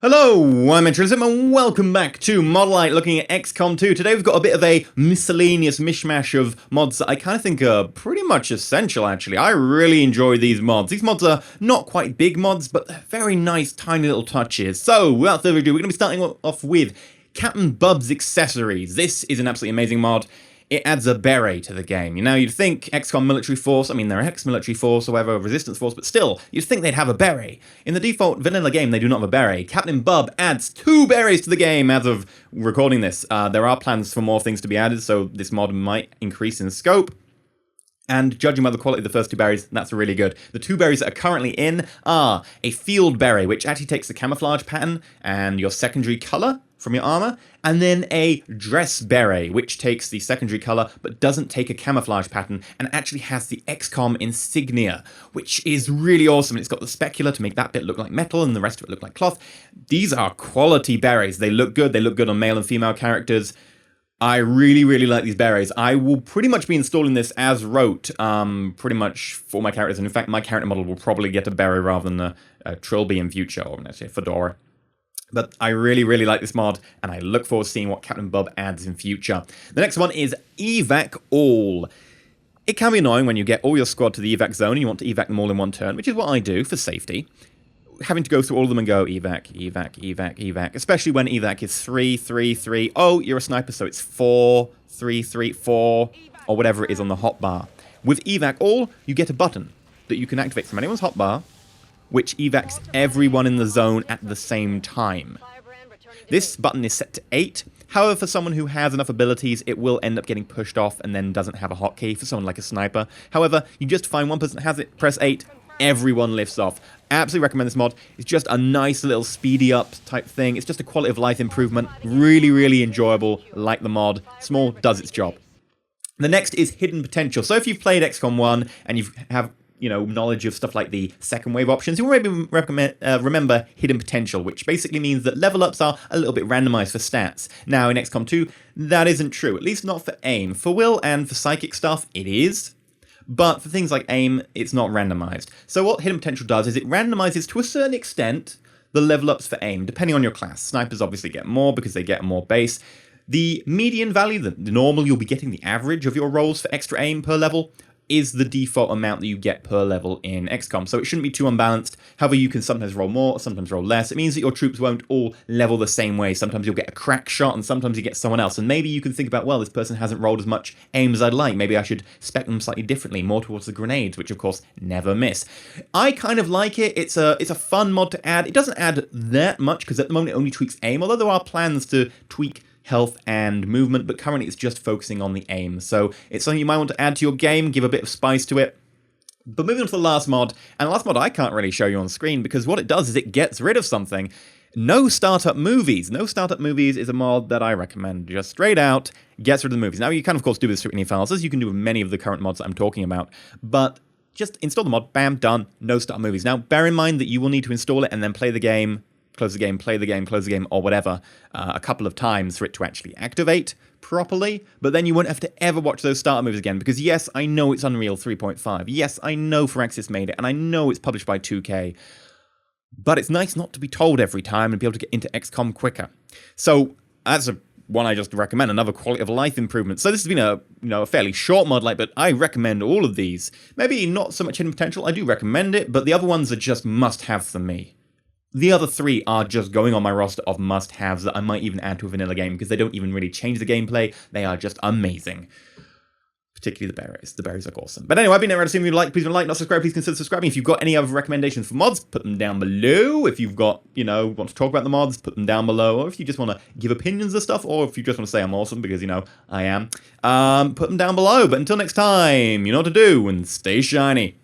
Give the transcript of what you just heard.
Hello, I'm EnterElysium and welcome back to Modlight looking at XCOM 2. Today we've got a bit of a miscellaneous mishmash of mods that I kind of think are pretty much essential actually. I really enjoy these mods. These mods are not quite big mods, but they're very nice tiny little touches. So without further ado, we're going to be starting off with Captain Bub's Accessories. This is an absolutely amazing mod. It adds a beret to the game. Now, you'd think XCOM military force, I mean, they're ex-military force or whatever, resistance force, but still, you'd think they'd have a beret. In the default vanilla game, they do not have a beret. Captain Bub adds 2 berets to the game as of recording this. There are plans for more things to be added, so this mod might increase in scope. And judging by the quality of the first 2 berets, that's really good. The 2 berets that are currently in are a field beret, which actually takes the camouflage pattern and your secondary color from your armor, and then a dress beret, which takes the secondary color but doesn't take a camouflage pattern and actually has the XCOM insignia, which is really awesome. It's got the specular to make that bit look like metal and the rest of it look like cloth. These are quality berets. They look good. They look good on male and female characters. I really like these berets. I will pretty much be installing this as wrote, pretty much for my characters. And in fact, my character model will probably get a beret rather than a trilby in future, or let's say a fedora. But I really like this mod, and I look forward to seeing what Captain Bub adds in future. The next one is Evac All. It can be annoying when you get all your squad to the evac zone and you want to evac them all in one turn, which is what I do for safety. Having to go through all of them and go evac, especially when evac is 3, 3, 3. Oh, you're a sniper, so it's 4, 3, 3, 4, or whatever it is on the hotbar. With Evac All, you get a button that you can activate from anyone's hotbar, which evacs everyone in the zone at the same time. This button is set to 8. However, for someone who has enough abilities, it will end up getting pushed off and then doesn't have a hotkey for someone like a sniper. However, you just find one person that has it, press 8, everyone lifts off. Absolutely recommend this mod. It's just a nice little speedy up type thing. It's just a quality of life improvement. Really enjoyable. Like the mod. Small, does its job. The next is Hidden Potential. So if you've played XCOM 1 and you have knowledge of stuff like the second wave options, you'll maybe remember Hidden Potential, which basically means that level ups are a little bit randomized for stats. Now in XCOM 2, that isn't true, at least not for aim. For will and for psychic stuff, it is. But for things like aim, it's not randomized. So what Hidden Potential does is it randomizes to a certain extent the level ups for aim, depending on your class. Snipers obviously get more because they get more base. The median value, the normal you'll be getting, the average of your rolls for extra aim per level, is the default amount that you get per level in XCOM, so it shouldn't be too unbalanced. However, you can sometimes roll more, sometimes roll less. It means that your troops won't all level the same way. Sometimes you'll get a crack shot, and sometimes you get someone else, and maybe you can think about, well, this person hasn't rolled as much aim as I'd like. Maybe I should spec them slightly differently, more towards the grenades, which of course never miss. I kind of like it. It's a fun mod to add. It doesn't add that much, because at the moment it only tweaks aim, although there are plans to tweak health and movement, but currently it's just focusing on the aim. So it's something you might want to add to your game, give a bit of spice to it. But moving on to the last mod, and the last mod I can't really show you on screen because what it does is it gets rid of something. No Startup Movies. No Startup Movies is a mod that I recommend. Just straight out, gets rid of the movies. Now you can of course do this through any files, as you can do with many of the current mods that I'm talking about, but just install the mod, bam, done, no Startup Movies. Now bear in mind that you will need to install it and then play the game, close the game, play the game, close the game, or whatever, a couple of times for it to actually activate properly, but then you won't have to ever watch those starter movies again, because yes, I know it's Unreal 3.5, yes, I know Firaxis made it, and I know it's published by 2K, but it's nice not to be told every time and be able to get into XCOM quicker. So that's one I just recommend, another quality of life improvement. So this has been a fairly short Modlight, but I recommend all of these. Maybe not so much Hidden Potential, I do recommend it, but the other ones are just must-have for me. The other 3 are just going on my roster of must-haves that I might even add to a vanilla game because they don't even really change the gameplay. They are just amazing. Particularly the berets. The berets are awesome. But anyway, I've been EnterElysium. If you like, please like, not subscribe, please consider subscribing. If you've got any other recommendations for mods, put them down below. If you've got, want to talk about the mods, put them down below. Or if you just want to give opinions of stuff, or if you just want to say I'm awesome, because, I am, put them down below. But until next time, you know what to do, and stay shiny.